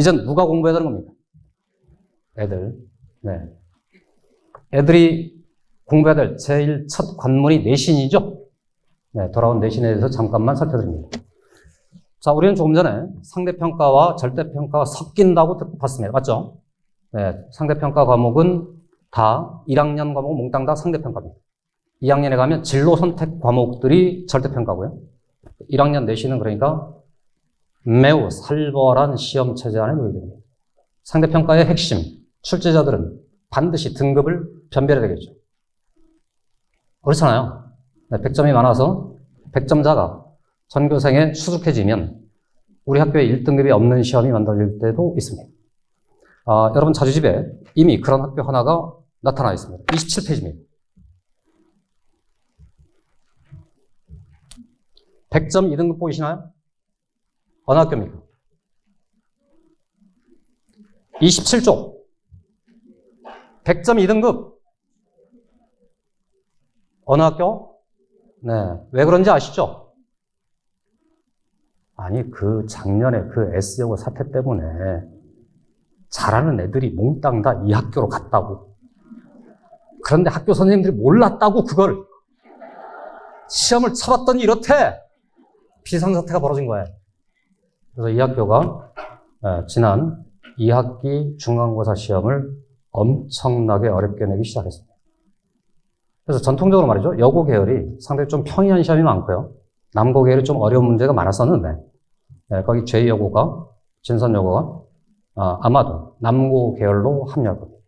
이젠 누가 공부해야 되는 겁니까? 애들. 네. 애들이 공부해야 될 제일 첫 관문이 내신이죠? 네, 돌아온 내신에 대해서 잠깐만 살펴드립니다. 자, 우리는 조금 전에 상대평가와 절대평가가 섞인다고 듣고 봤습니다. 맞죠? 네, 상대평가 과목은 다 1학년 과목 몽땅 다 상대평가입니다. 2학년에 가면 진로 선택 과목들이 절대평가고요. 1학년 내신은 그러니까 매우 살벌한 시험 체제 안에 놓이게 됩니다. 상대평가의 핵심, 출제자들은 반드시 등급을 변별해야 되겠죠. 그렇잖아요. 네, 100점이 많아서 100점자가 전교생에 수두룩해지면 우리 학교에 1등급이 없는 시험이 만들어질 때도 있습니다. 여러분 자료집에 이미 그런 학교 하나가 나타나 있습니다. 27페이지입니다. 100점 2등급 보이시나요? 어느 학교입니까? 27쪽. 100점 2등급. 어느 학교? 네. 왜 그런지 아시죠? 아니, 작년에 그 S영어 사태 때문에 잘하는 애들이 몽땅 다 이 학교로 갔다고. 그런데 학교 선생님들이 몰랐다고, 그걸. 시험을 쳐봤더니 이렇대! 비상사태가 벌어진 거예요. 그래서 이 학교가 지난 2학기 중간고사 시험을 엄청나게 어렵게 내기 시작했습니다. 그래서 전통적으로 말이죠. 여고 계열이 상당히 좀 평이한 시험이 많고요. 남고 계열이 좀 어려운 문제가 많았었는데, 거기 제2여고가, 진선여고가 아마도 남고 계열로 합류할 겁니다.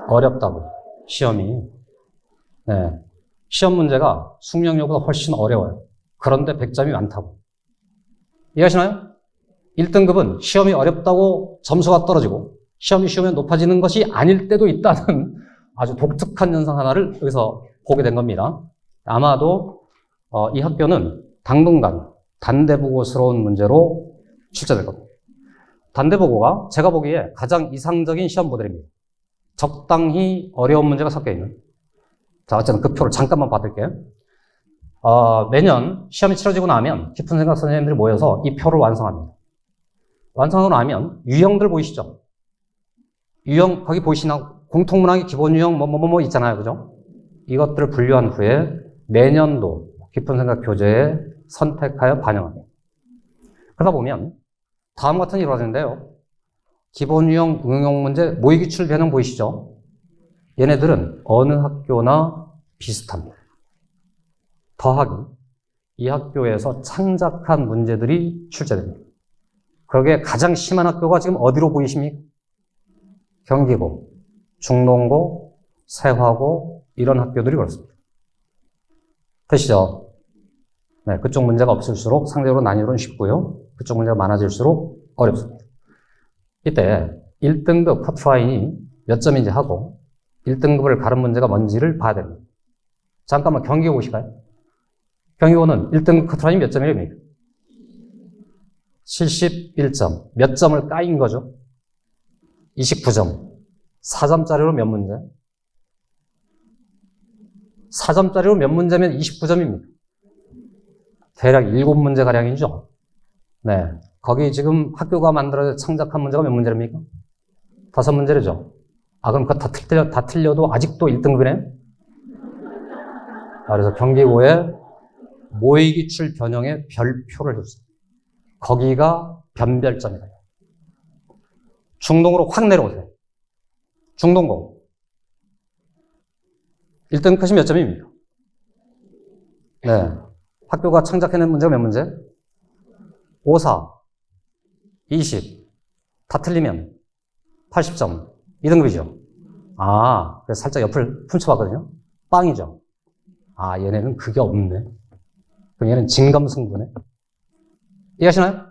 어렵다고, 시험이. 네. 시험 문제가 숙명여고보다 훨씬 어려워요. 그런데 100점이 많다고. 이해하시나요? 1등급은 시험이 어렵다고 점수가 떨어지고 시험이 쉬우면 높아지는 것이 아닐 때도 있다는 아주 독특한 현상 하나를 여기서 보게 된 겁니다. 아마도 이 학교는 당분간 단대보고스러운 문제로 출제될 겁니다. 단대보고가 제가 보기에 가장 이상적인 시험 모델입니다. 적당히 어려운 문제가 섞여 있는. 자, 어쨌든 그 표를 잠깐만 받을게요. 매년 시험이 치러지고 나면 깊은 생각 선생님들이 모여서 이 표를 완성합니다. 완성하고 나면 유형들 보이시죠? 유형, 거기 보이시나? 공통문항의 기본 유형 뭐 있잖아요. 그죠? 이것들을 분류한 후에 내년도 깊은 생각 교재에 선택하여 반영합니다. 그러다 보면 다음 같은 일이 벌어지는데요. 기본 유형, 응용 문제, 모의기출 변형 보이시죠? 얘네들은 어느 학교나 비슷합니다. 더하기 이 학교에서 창작한 문제들이 출제됩니다. 그러게 가장 심한 학교가 지금 어디로 보이십니까? 경기고, 중농고, 세화고 이런 학교들이 그렇습니다. 되시죠? 네, 그쪽 문제가 없을수록 상대적으로 난이도는 쉽고요. 그쪽 문제가 많아질수록 어렵습니다. 이때 1등급 커트라인이 몇 점인지 하고 1등급을 가른 문제가 뭔지를 봐야 됩니다. 잠깐만 경기고 보실까요? 경기고는 1등급 커트라인이 몇 점입니까? 71점. 몇 점을 까인 거죠? 29점. 4점짜리로 몇 문제? 4점짜리로 몇 문제면 29점입니다. 대략 7문제가량이죠? 네. 거기 지금 학교가 만들어서 창작한 문제가 몇 문제입니까? 5문제죠? 그럼 그거 다 틀려도 아직도 1등급이네? 그래서 경기고에 모의기출 변형에 별표를 줬어요. 거기가 변별점이다. 중동으로 확 내려오세요. 중동고. 1등급 컷이 몇 점입니까? 네. 학교가 창작해낸 문제가 몇 문제? 5, 4, 20. 다 틀리면 80점. 2등급이죠. 그래서 살짝 옆을 훔쳐봤거든요. 빵이죠. 얘네는 그게 없네. 그럼 얘는 진검승부네. 이해하시나요?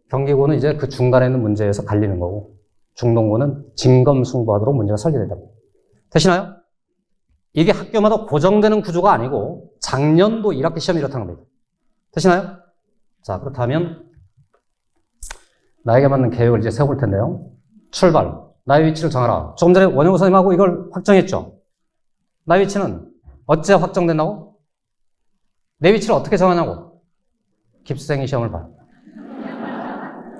경기고는 이제 그 중간에 있는 문제에서 갈리는 거고, 중동고는 진검승부하도록 문제가 설계된다. 되시나요? 이게 학교마다 고정되는 구조가 아니고 작년도 1학기 시험이 이렇다는 겁니다. 되시나요? 자, 그렇다면 나에게 맞는 계획을 이제 세워볼 텐데요. 출발. 나의 위치를 정하라. 조금 전에 원영우 선생님하고 이걸 확정했죠. 나의 위치는 어째 확정된다고? 내 위치를 어떻게 정하냐고? 깁스생이 시험을 봐.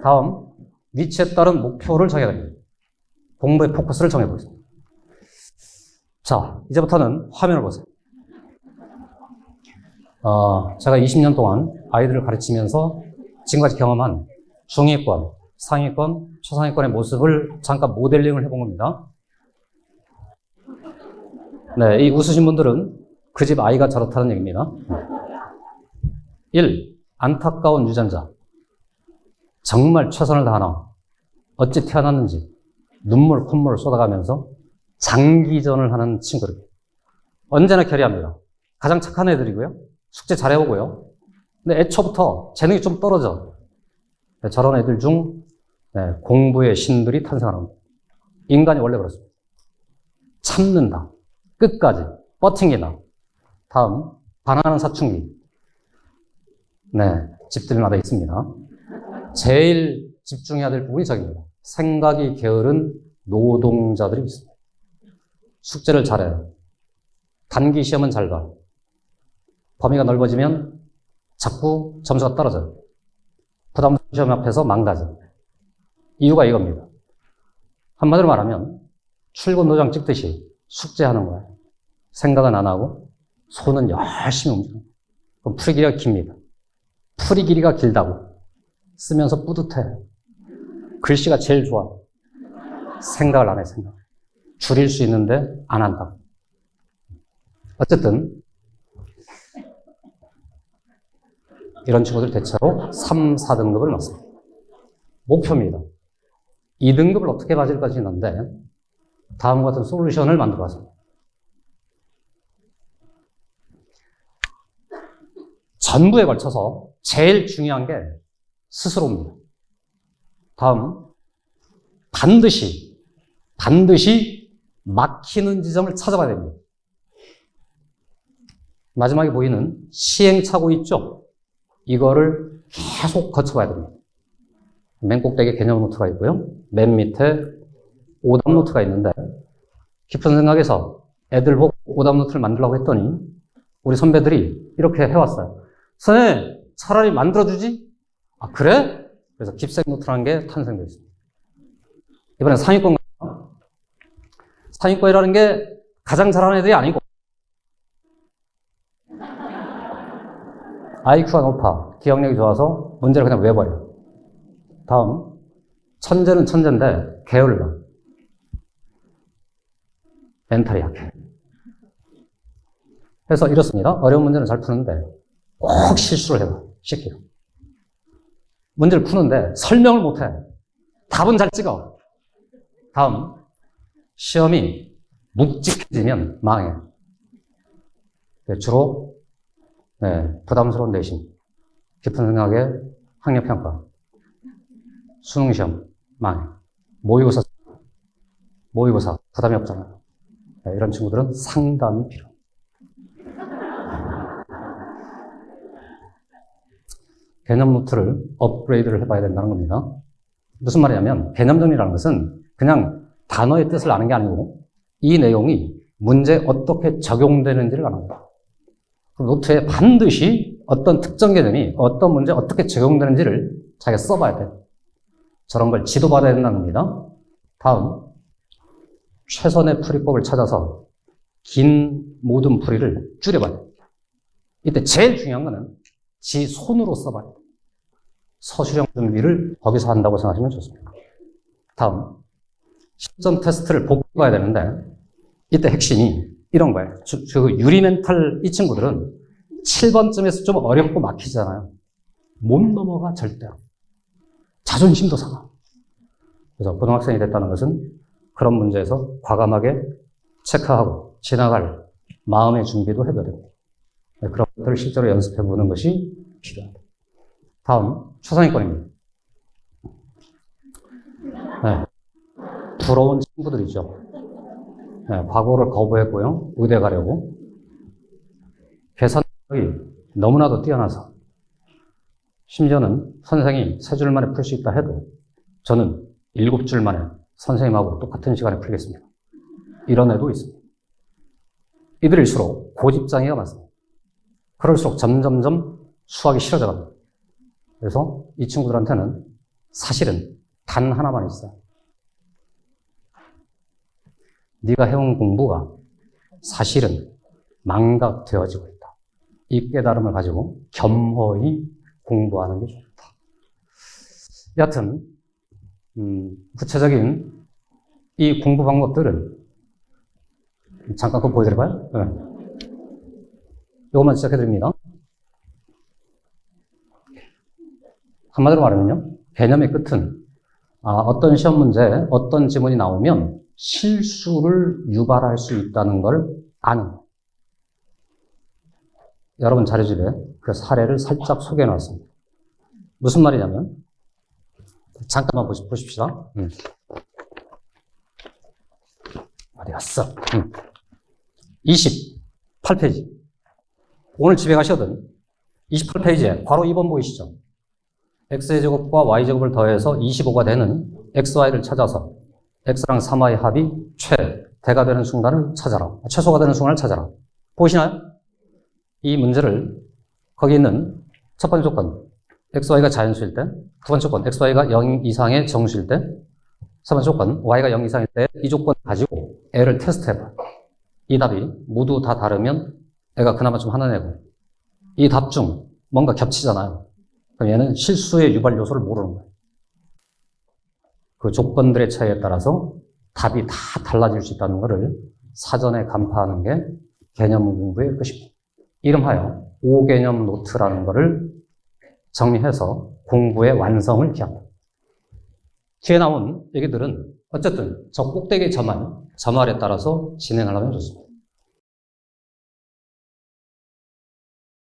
다음, 위치에 따른 목표를 정해야 됩니다. 공부의 포커스를 정해보겠습니다. 자, 이제부터는 화면을 보세요. 제가 20년 동안 아이들을 가르치면서 지금까지 경험한 중위권, 상위권, 초상위권의 모습을 잠깐 모델링을 해본 겁니다. 네, 이 웃으신 분들은 그 집 아이가 저렇다는 얘기입니다. 1. 안타까운 유전자. 정말 최선을 다하나 어찌 태어났는지 눈물, 콧물을 쏟아가면서 장기전을 하는 친구들. 언제나 결의합니다. 가장 착한 애들이고요. 숙제 잘해오고요. 근데 애초부터 재능이 좀 떨어져. 네, 저런 애들 중 공부의 신들이 탄생하는 겁니다. 인간이 원래 그렇습니다. 참는다. 끝까지 버팅긴다. 다음, 반항하는 사춘기. 네, 집들마다 있습니다. 제일 집중해야 될 부분이 저기입니다. 생각이 게으른 노동자들이 있습니다. 숙제를 잘해요. 단기 시험은 잘 가. 범위가 넓어지면 자꾸 점수가 떨어져요. 부담스러운 시험 앞에서 망가져. 이유가 이겁니다. 한마디로 말하면 출근 도장 찍듯이 숙제하는 거예요. 생각은 안 하고 손은 열심히 움직여요. 그럼 풀이 길이가 깁니다. 풀이 길이가 길다고 쓰면서 뿌듯해. 글씨가 제일 좋아. 생각을 안 해, 생각. 줄일 수 있는데 안 한다. 어쨌든 이런 친구들이 대체로 3, 4등급을 맞습니다. 목표입니다. 2등급을 어떻게 맞을 것인데 다음과 같은 솔루션을 만들어 왔습니다. 전부에 걸쳐서 제일 중요한 게 스스로입니다. 다음, 반드시 막히는 지점을 찾아봐야 됩니다. 마지막에 보이는 시행착오 있죠? 이거를 계속 거쳐봐야 됩니다. 맨 꼭대기에 개념 노트가 있고요. 맨 밑에 오답 노트가 있는데 깊은 생각에서 애들 보고 오답 노트를 만들려고 했더니 우리 선배들이 이렇게 해왔어요. 선생님, 차라리 만들어주지? 아, 그래? 그래서 깁색 노트라는 게 탄생되었습니다. 이번엔 상위권. 상위권이라는 게 가장 잘하는 애들이 아니고 IQ가 높아, 기억력이 좋아서 문제를 그냥 외워버려. 다음, 천재는 천재인데 게을러. 멘탈이 약해. 그래서 이렇습니다. 어려운 문제는 잘 푸는데 꼭 실수를 해봐. 쉽게. 문제를 푸는데 설명을 못해. 답은 잘 찍어. 다음, 시험이 묵직해지면 망해. 주로 부담스러운 내신, 깊은 생각에 학력평가, 수능시험 망해. 모의고사 부담이 없잖아요. 이런 친구들은 상담이 필요해요. 개념 노트를 업그레이드를 해봐야 된다는 겁니다. 무슨 말이냐면 개념 정리라는 것은 그냥 단어의 뜻을 아는 게 아니고 이 내용이 문제에 어떻게 적용되는지를 아는 거예요. 그 노트에 반드시 어떤 특정 개념이 어떤 문제에 어떻게 적용되는지를 자기가 써봐야 돼요. 저런 걸 지도받아야 된다는 겁니다. 다음, 최선의 풀이법을 찾아서 긴 모든 풀이를 줄여봐야 돼요. 이때 제일 중요한 거는 지 손으로 써봐야 돼요. 서술형 준비를 거기서 한다고 생각하시면 좋습니다. 다음, 실전 테스트를 보고 가야 되는데 이때 핵심이 이런 거예요. 유리 멘탈 이 친구들은 7번쯤에서 좀 어렵고 막히잖아요. 못 넘어가 절대로. 자존심도 상하. 그래서 고등학생이 됐다는 것은 그런 문제에서 과감하게 체크하고 지나갈 마음의 준비도 해줘야 됩니다. 그런 것들을 실제로 연습해 보는 것이 필요합니다. 다음, 초상위권입니다. 부러운 친구들이죠. 과거를 거부했고요. 의대 가려고. 계산력이 너무나도 뛰어나서 심지어는 선생이 3줄 만에 풀 수 있다 해도 저는 7줄 만에 선생님하고 똑같은 시간에 풀겠습니다. 이런 애도 있습니다. 이들일수록 고집장애가 많습니다. 그럴수록 점점점 수학이 싫어져 갑니다. 그래서 이 친구들한테는 사실은 단 하나만 있어요. 네가 해온 공부가 사실은 망각되어지고 있다. 이 깨달음을 가지고 겸허히 공부하는 게 좋다. 여하튼 구체적인 이 공부 방법들은 잠깐 그거 보여드릴까요? 네. 이것만 시작해드립니다. 한마디로 말하면요, 개념의 끝은 어떤 시험 문제, 어떤 지문이 나오면 실수를 유발할 수 있다는 걸 아는 거예요. 여러분 자료집에 그 사례를 살짝 소개해놨습니다. 무슨 말이냐면, 잠깐만 보십시다. 어디 갔어? 28페이지. 오늘 집에 가시거든. 28페이지에 괄호 2번 보이시죠? x의 제곱과 y 제곱을 더해서 25가 되는 xy를 찾아서 x랑 3y 합이 최대가 되는 순간을 찾아라. 최소가 되는 순간을 찾아라. 보이시나요? 이 문제를 거기 있는 첫 번째 조건 xy가 자연수일 때, 두 번째 조건 xy가 0 이상의 정수일 때, 세 번째 조건 y가 0 이상일 때 이 조건 가지고 애를 테스트해봐. 이 답이 모두 다 다르면 애가 그나마 좀 하는 애고, 이 답 중 뭔가 겹치잖아요. 그럼 얘는 실수의 유발 요소를 모르는 거예요. 그 조건들의 차이에 따라서 답이 다 달라질 수 있다는 것을 사전에 간파하는 게 개념 공부의 끝입니다. 이름하여 5개념 노트라는 것을 정리해서 공부의 완성을 기합니다. 뒤에 나온 얘기들은 어쨌든 저 꼭대기의 점 아래 따라서 진행하려면 좋습니다.